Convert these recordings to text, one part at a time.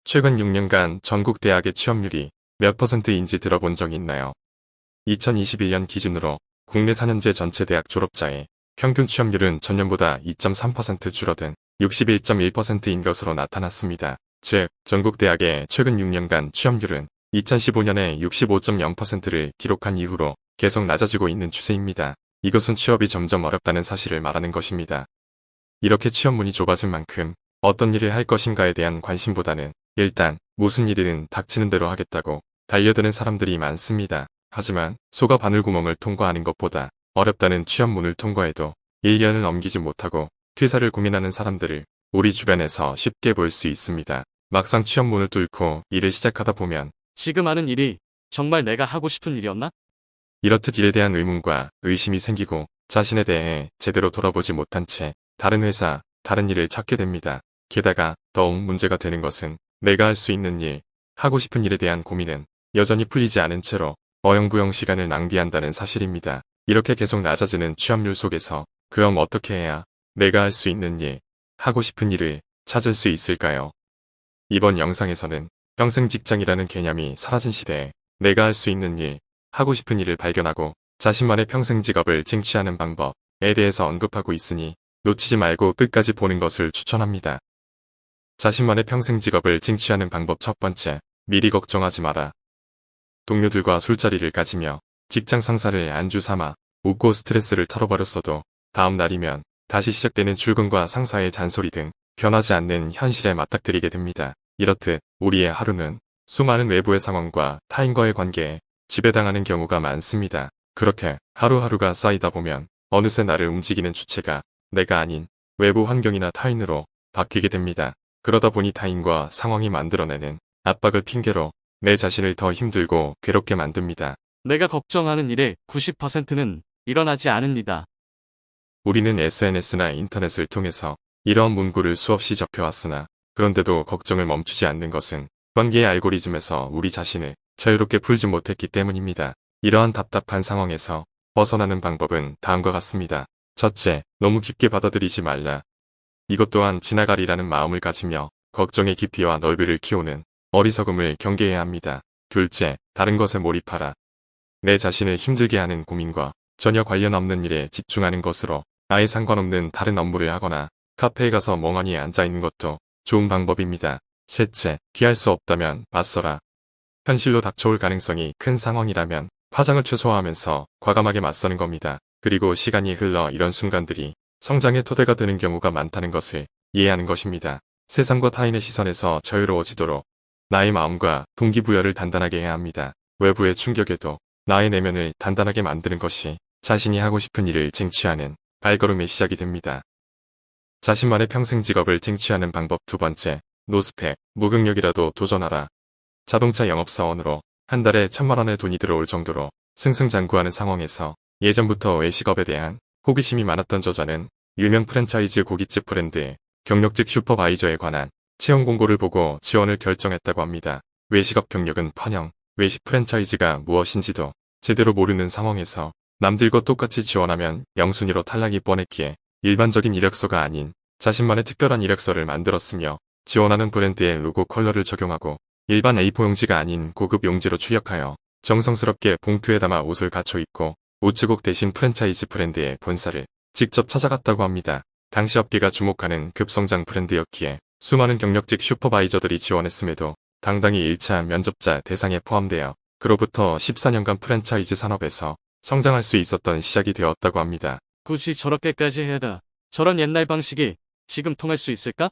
최근 6년간 전국 대학의 취업률이 몇 퍼센트인지 들어본 적 있나요? 2021년 기준으로 국내 4년제 전체 대학 졸업자의 평균 취업률은 전년보다 2.3% 줄어든 61.1%인 것으로 나타났습니다. 즉, 전국 대학의 최근 6년간 취업률은 2015년에 65.0%를 기록한 이후로 계속 낮아지고 있는 추세입니다. 이것은 취업이 점점 어렵다는 사실을 말하는 것입니다. 이렇게 취업문이 좁아진 만큼 어떤 일을 할 것인가에 대한 관심보다는 일단 무슨 일이든 닥치는 대로 하겠다고 달려드는 사람들이 많습니다. 하지만 소가 바늘구멍을 통과하는 것보다 어렵다는 취업문을 통과해도 1년을 넘기지 못하고 퇴사를 고민하는 사람들을 우리 주변에서 쉽게 볼 수 있습니다. 막상 취업문을 뚫고 일을 시작하다 보면 지금 하는 일이 정말 내가 하고 싶은 일이었나? 이렇듯 일에 대한 의문과 의심이 생기고 자신에 대해 제대로 돌아보지 못한 채 다른 회사, 다른 일을 찾게 됩니다. 게다가 더욱 문제가 되는 것은 내가 할 수 있는 일, 하고 싶은 일에 대한 고민은 여전히 풀리지 않은 채로 어영부영 시간을 낭비한다는 사실입니다. 이렇게 계속 낮아지는 취업률 속에서 그럼 어떻게 해야 내가 할 수 있는 일, 하고 싶은 일을 찾을 수 있을까요? 이번 영상에서는 평생 직장이라는 개념이 사라진 시대에 내가 할 수 있는 일, 하고 싶은 일을 발견하고 자신만의 평생 직업을 쟁취하는 방법에 대해서 언급하고 있으니 놓치지 말고 끝까지 보는 것을 추천합니다. 자신만의 평생 직업을 쟁취하는 방법 첫 번째, 미리 걱정하지 마라. 동료들과 술자리를 가지며 직장 상사를 안주 삼아 웃고 스트레스를 털어버렸어도 다음 날이면 다시 시작되는 출근과 상사의 잔소리 등 변하지 않는 현실에 맞닥뜨리게 됩니다. 이렇듯 우리의 하루는 수많은 외부의 상황과 타인과의 관계에 지배당하는 경우가 많습니다. 그렇게 하루하루가 쌓이다 보면 어느새 나를 움직이는 주체가 내가 아닌 외부 환경이나 타인으로 바뀌게 됩니다. 그러다 보니 타인과 상황이 만들어내는 압박을 핑계로 내 자신을 더 힘들고 괴롭게 만듭니다. 내가 걱정하는 일의 90%는 일어나지 않습니다. 우리는 SNS나 인터넷을 통해서 이러한 문구를 수없이 접해왔으나 그런데도 걱정을 멈추지 않는 것은 관계의 알고리즘에서 우리 자신을 자유롭게 풀지 못했기 때문입니다. 이러한 답답한 상황에서 벗어나는 방법은 다음과 같습니다. 첫째, 너무 깊게 받아들이지 말라. 이것 또한 지나가리라는 마음을 가지며 걱정의 깊이와 넓이를 키우는 어리석음을 경계해야 합니다. 둘째, 다른 것에 몰입하라. 내 자신을 힘들게 하는 고민과 전혀 관련 없는 일에 집중하는 것으로 아예 상관없는 다른 업무를 하거나 카페에 가서 멍하니 앉아있는 것도 좋은 방법입니다. 셋째, 피할 수 없다면 맞서라. 현실로 닥쳐올 가능성이 큰 상황이라면 파장을 최소화하면서 과감하게 맞서는 겁니다. 그리고 시간이 흘러 이런 순간들이 성장의 토대가 되는 경우가 많다는 것을 이해하는 것입니다. 세상과 타인의 시선에서 자유로워지도록 나의 마음과 동기부여를 단단하게 해야 합니다. 외부의 충격에도 나의 내면을 단단하게 만드는 것이 자신이 하고 싶은 일을 쟁취하는 발걸음의 시작이 됩니다. 자신만의 평생 직업을 쟁취하는 방법 두 번째, 노스펙, 무경력이라도 도전하라. 자동차 영업사원으로 한 달에 1,000만 원의 돈이 들어올 정도로 승승장구하는 상황에서 예전부터 외식업에 대한 호기심이 많았던 저자는 유명 프랜차이즈 고깃집 브랜드의 경력직 슈퍼바이저에 관한 채용 공고를 보고 지원을 결정했다고 합니다. 외식업 경력은 펀영, 외식 프랜차이즈가 무엇인지도 제대로 모르는 상황에서 남들과 똑같이 지원하면 영순위로 탈락이 뻔했기에 일반적인 이력서가 아닌 자신만의 특별한 이력서를 만들었으며 지원하는 브랜드의 로고 컬러를 적용하고 일반 A4 용지가 아닌 고급 용지로 출력하여 정성스럽게 봉투에 담아 옷을 갖춰 입고 우체국 대신 프랜차이즈 브랜드의 본사를 직접 찾아갔다고 합니다. 당시 업계가 주목하는 급성장 브랜드였기에 수많은 경력직 슈퍼바이저들이 지원했음에도 당당히 1차 면접자 대상에 포함되어 그로부터 14년간 프랜차이즈 산업에서 성장할 수 있었던 시작이 되었다고 합니다. 굳이 저렇게까지 해야 다. 저런 옛날 방식이 지금 통할 수 있을까?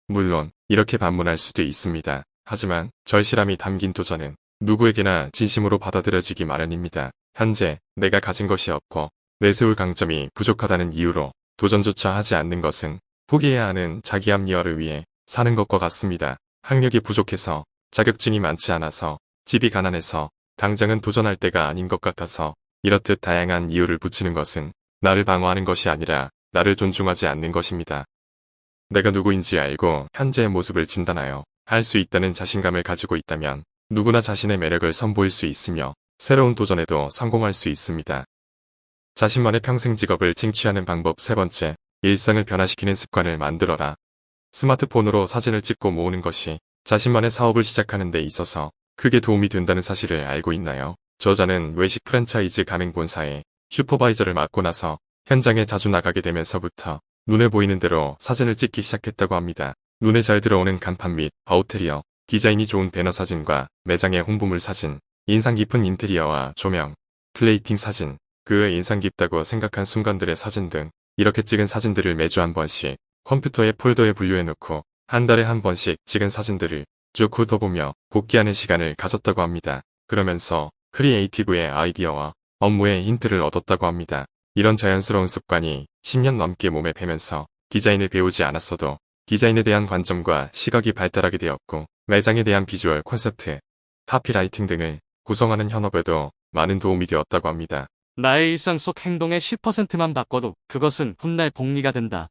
물론 이렇게 반문할 수도 있습니다. 하지만 절실함이 담긴 도전은 누구에게나 진심으로 받아들여지기 마련입니다. 현재 내가 가진 것이 없고 내세울 강점이 부족하다는 이유로 도전조차 하지 않는 것은 포기해야 하는 자기 합리화를 위해 사는 것과 같습니다. 학력이 부족해서 자격증이 많지 않아서 집이 가난해서 당장은 도전할 때가 아닌 것 같아서 이렇듯 다양한 이유를 붙이는 것은 나를 방어하는 것이 아니라 나를 존중하지 않는 것입니다. 내가 누구인지 알고 현재의 모습을 진단하여 할 수 있다는 자신감을 가지고 있다면 누구나 자신의 매력을 선보일 수 있으며 새로운 도전에도 성공할 수 있습니다. 자신만의 평생 직업을 쟁취하는 방법 세 번째, 일상을 변화시키는 습관을 만들어라. 스마트폰으로 사진을 찍고 모으는 것이 자신만의 사업을 시작하는 데 있어서 크게 도움이 된다는 사실을 알고 있나요? 저자는 외식 프랜차이즈 가맹본사의 슈퍼바이저를 맡고 나서 현장에 자주 나가게 되면서부터 눈에 보이는 대로 사진을 찍기 시작했다고 합니다. 눈에 잘 들어오는 간판 및 아웃테리어, 디자인이 좋은 배너 사진과 매장의 홍보물 사진, 인상 깊은 인테리어와 조명, 플레이팅 사진, 그 인상 깊다고 생각한 순간들의 사진 등 이렇게 찍은 사진들을 매주 한 번씩 컴퓨터의 폴더에 분류해놓고 한 달에 한 번씩 찍은 사진들을 쭉 훑어보며 복귀하는 시간을 가졌다고 합니다. 그러면서 크리에이티브의 아이디어와 업무의 힌트를 얻었다고 합니다. 이런 자연스러운 습관이 10년 넘게 몸에 배면서 디자인을 배우지 않았어도 디자인에 대한 관점과 시각이 발달하게 되었고 매장에 대한 비주얼 콘셉트, 카피라이팅 등을 구성하는 현업에도 많은 도움이 되었다고 합니다. 나의 일상 속 행동의 10%만 바꿔도 그것은 훗날 복리가 된다.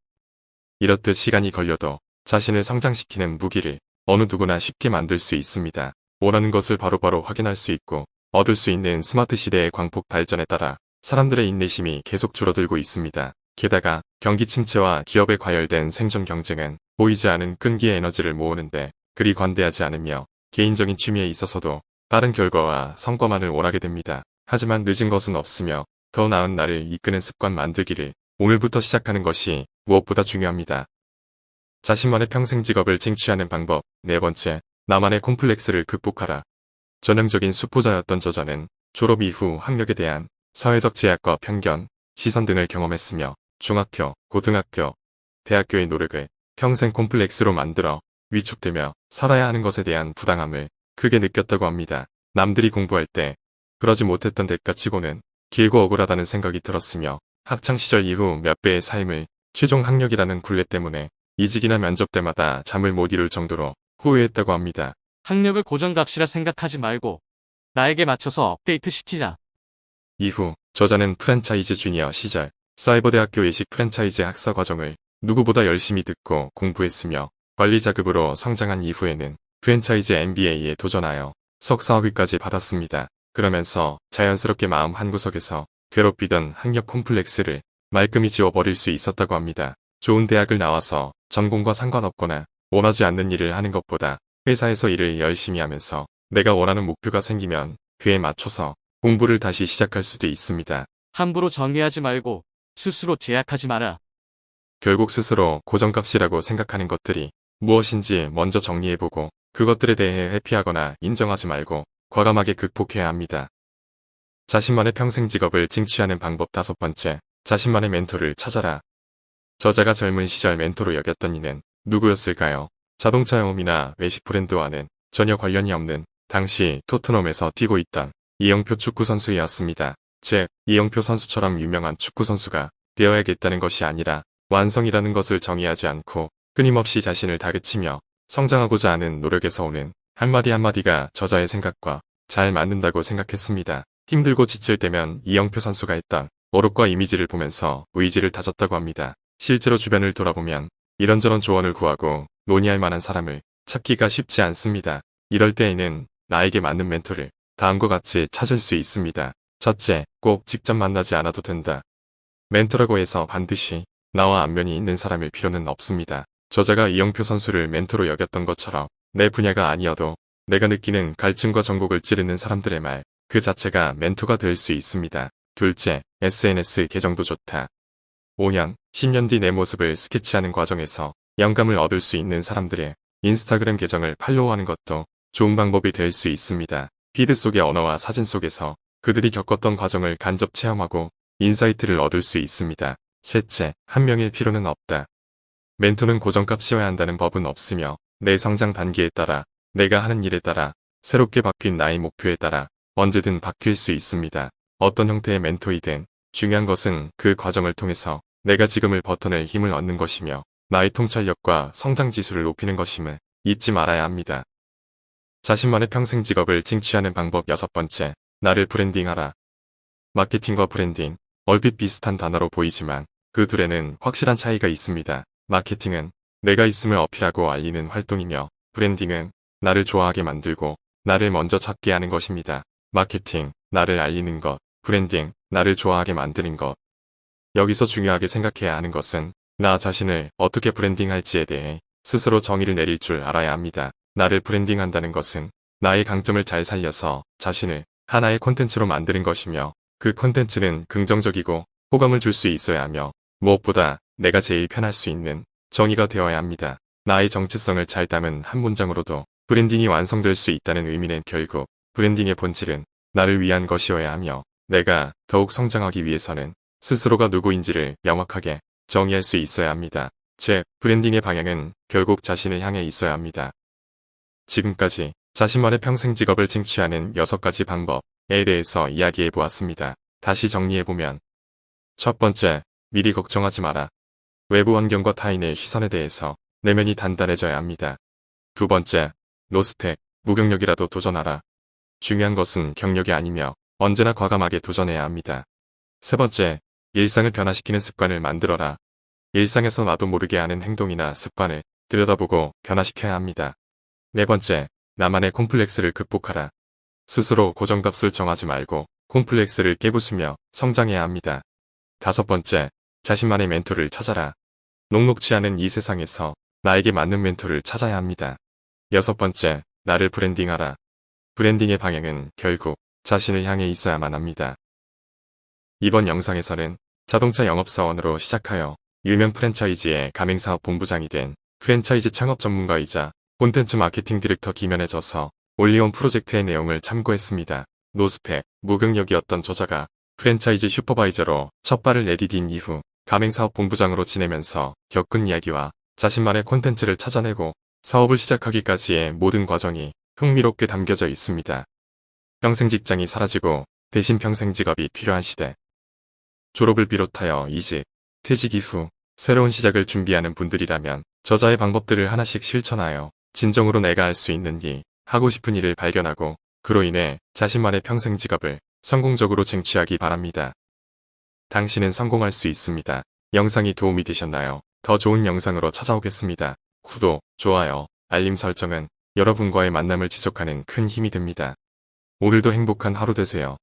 이렇듯 시간이 걸려도 자신을 성장시키는 무기를 어느 누구나 쉽게 만들 수 있습니다. 원하는 것을 바로바로 확인할 수 있고 얻을 수 있는 스마트 시대의 광폭 발전에 따라 사람들의 인내심이 계속 줄어들고 있습니다. 게다가 경기 침체와 기업의 과열된 생존 경쟁은 보이지 않은 끈기의 에너지를 모으는데 그리 관대하지 않으며 개인적인 취미에 있어서도 빠른 결과와 성과만을 원하게 됩니다. 하지만 늦은 것은 없으며 더 나은 나를 이끄는 습관 만들기를 오늘부터 시작하는 것이 무엇보다 중요합니다. 자신만의 평생 직업을 쟁취하는 방법. 네 번째, 나만의 콤플렉스를 극복하라. 전형적인 수포자였던 저자는 졸업 이후 학력에 대한 사회적 제약과 편견, 시선 등을 경험했으며 중학교, 고등학교, 대학교의 노력을 평생 콤플렉스로 만들어 위축되며 살아야 하는 것에 대한 부당함을 크게 느꼈다고 합니다. 남들이 공부할 때 그러지 못했던 대가치고는 길고 억울하다는 생각이 들었으며 학창시절 이후 몇 배의 삶을 최종 학력이라는 굴레 때문에 이직이나 면접 때마다 잠을 못 이룰 정도로 후회했다고 합니다. 학력을 고정값이라 생각하지 말고 나에게 맞춰서 업데이트 시키자. 이후 저자는 프랜차이즈 주니어 시절 사이버대학교 예식 프랜차이즈 학사 과정을 누구보다 열심히 듣고 공부했으며 관리자급으로 성장한 이후에는 프랜차이즈 MBA에 도전하여 석사학위까지 받았습니다. 그러면서 자연스럽게 마음 한구석에서 괴롭히던 학력 콤플렉스를 말끔히 지워버릴 수 있었다고 합니다. 좋은 대학을 나와서 전공과 상관없거나 원하지 않는 일을 하는 것보다 회사에서 일을 열심히 하면서 내가 원하는 목표가 생기면 그에 맞춰서 공부를 다시 시작할 수도 있습니다. 함부로 정의하지 말고 스스로 제약하지 마라. 결국 스스로 고정값이라고 생각하는 것들이 무엇인지 먼저 정리해보고 그것들에 대해 회피하거나 인정하지 말고 과감하게 극복해야 합니다. 자신만의 평생 직업을 쟁취하는 방법. 다섯 번째, 자신만의 멘토를 찾아라. 저자가 젊은 시절 멘토로 여겼던 이는 누구였을까요? 자동차 영업이나 외식 브랜드와는 전혀 관련이 없는 당시 토트넘에서 뛰고 있던 이영표 축구선수였습니다. 즉, 이영표 선수처럼 유명한 축구선수가 되어야겠다는 것이 아니라 완성이라는 것을 정의하지 않고 끊임없이 자신을 다그치며 성장하고자 하는 노력에서 오는 한마디 한마디가 저자의 생각과 잘 맞는다고 생각했습니다. 힘들고 지칠 때면 이영표 선수가 했던 어록과 이미지를 보면서 의지를 다졌다고 합니다. 실제로 주변을 돌아보면 이런저런 조언을 구하고 논의할 만한 사람을 찾기가 쉽지 않습니다. 이럴 때에는 나에게 맞는 멘토를 다음과 같이 찾을 수 있습니다. 첫째, 꼭 직접 만나지 않아도 된다. 멘토라고 해서 반드시 나와 안면이 있는 사람일 필요는 없습니다. 저자가 이영표 선수를 멘토로 여겼던 것처럼 내 분야가 아니어도 내가 느끼는 갈증과 정곡을 찌르는 사람들의 말, 그 자체가 멘토가 될 수 있습니다. 둘째, SNS 계정도 좋다. 5년, 10년 뒤 내 모습을 스케치하는 과정에서 영감을 얻을 수 있는 사람들의 인스타그램 계정을 팔로우하는 것도 좋은 방법이 될 수 있습니다. 피드 속의 언어와 사진 속에서 그들이 겪었던 과정을 간접 체험하고 인사이트를 얻을 수 있습니다. 셋째, 한 명일 필요는 없다. 멘토는 고정값이어야 한다는 법은 없으며 내 성장 단계에 따라 내가 하는 일에 따라 새롭게 바뀐 나의 목표에 따라 언제든 바뀔 수 있습니다. 어떤 형태의 멘토이든 중요한 것은 그 과정을 통해서 내가 지금을 버텨낼 힘을 얻는 것이며 나의 통찰력과 성장 지수를 높이는 것임을 잊지 말아야 합니다. 자신만의 평생 직업을 쟁취하는 방법. 여섯 번째, 나를 브랜딩하라. 마케팅과 브랜딩, 얼핏 비슷한 단어로 보이지만 그 둘에는 확실한 차이가 있습니다. 마케팅은 내가 있음을 어필하고 알리는 활동이며 브랜딩은 나를 좋아하게 만들고 나를 먼저 찾게 하는 것입니다. 마케팅, 나를 알리는 것, 브랜딩, 나를 좋아하게 만드는 것. 여기서 중요하게 생각해야 하는 것은 나 자신을 어떻게 브랜딩할지에 대해 스스로 정의를 내릴 줄 알아야 합니다. 나를 브랜딩한다는 것은 나의 강점을 잘 살려서 자신을 하나의 콘텐츠로 만드는 것이며 그 콘텐츠는 긍정적이고 호감을 줄 수 있어야 하며 무엇보다 내가 제일 편할 수 있는 정의가 되어야 합니다. 나의 정체성을 잘 담은 한 문장으로도 브랜딩이 완성될 수 있다는 의미는 결국 브랜딩의 본질은 나를 위한 것이어야 하며 내가 더욱 성장하기 위해서는 스스로가 누구인지를 명확하게 정의할 수 있어야 합니다. 즉, 브랜딩의 방향은 결국 자신을 향해 있어야 합니다. 지금까지 자신만의 평생 직업을 쟁취하는 6가지 방법에 대해서 이야기해 보았습니다. 다시 정리해보면 첫 번째, 미리 걱정하지 마라. 외부 환경과 타인의 시선에 대해서 내면이 단단해져야 합니다. 두 번째, 노스펙, 무경력이라도 도전하라. 중요한 것은 경력이 아니며 언제나 과감하게 도전해야 합니다. 세 번째, 일상을 변화시키는 습관을 만들어라. 일상에서 나도 모르게 하는 행동이나 습관을 들여다보고 변화시켜야 합니다. 네 번째, 나만의 콤플렉스를 극복하라. 스스로 고정값을 정하지 말고 콤플렉스를 깨부수며 성장해야 합니다. 다섯 번째, 자신만의 멘토를 찾아라. 녹록지 않은 이 세상에서 나에게 맞는 멘토를 찾아야 합니다. 여섯 번째, 나를 브랜딩하라. 브랜딩의 방향은 결국 자신을 향해 있어야만 합니다. 이번 영상에서는 자동차 영업사원으로 시작하여 유명 프랜차이즈의 가맹사업 본부장이 된 프랜차이즈 창업 전문가이자 콘텐츠 마케팅 디렉터 김현해져서 올리온 프로젝트의 내용을 참고했습니다. 노스펙, 무경력이었던 저자가 프랜차이즈 슈퍼바이저로 첫 발을 내디딘 이후 가맹사업 본부장으로 지내면서 겪은 이야기와 자신만의 콘텐츠를 찾아내고 사업을 시작하기까지의 모든 과정이 흥미롭게 담겨져 있습니다. 평생 직장이 사라지고 대신 평생 직업이 필요한 시대. 졸업을 비롯하여 이직, 퇴직 이후 새로운 시작을 준비하는 분들이라면 저자의 방법들을 하나씩 실천하여 진정으로 내가 할 수 있는 일, 하고 싶은 일을 발견하고 그로 인해 자신만의 평생 직업을 성공적으로 쟁취하기 바랍니다. 당신은 성공할 수 있습니다. 영상이 도움이 되셨나요? 더 좋은 영상으로 찾아오겠습니다. 구독, 좋아요, 알림 설정은 여러분과의 만남을 지속하는 큰 힘이 됩니다. 오늘도 행복한 하루 되세요.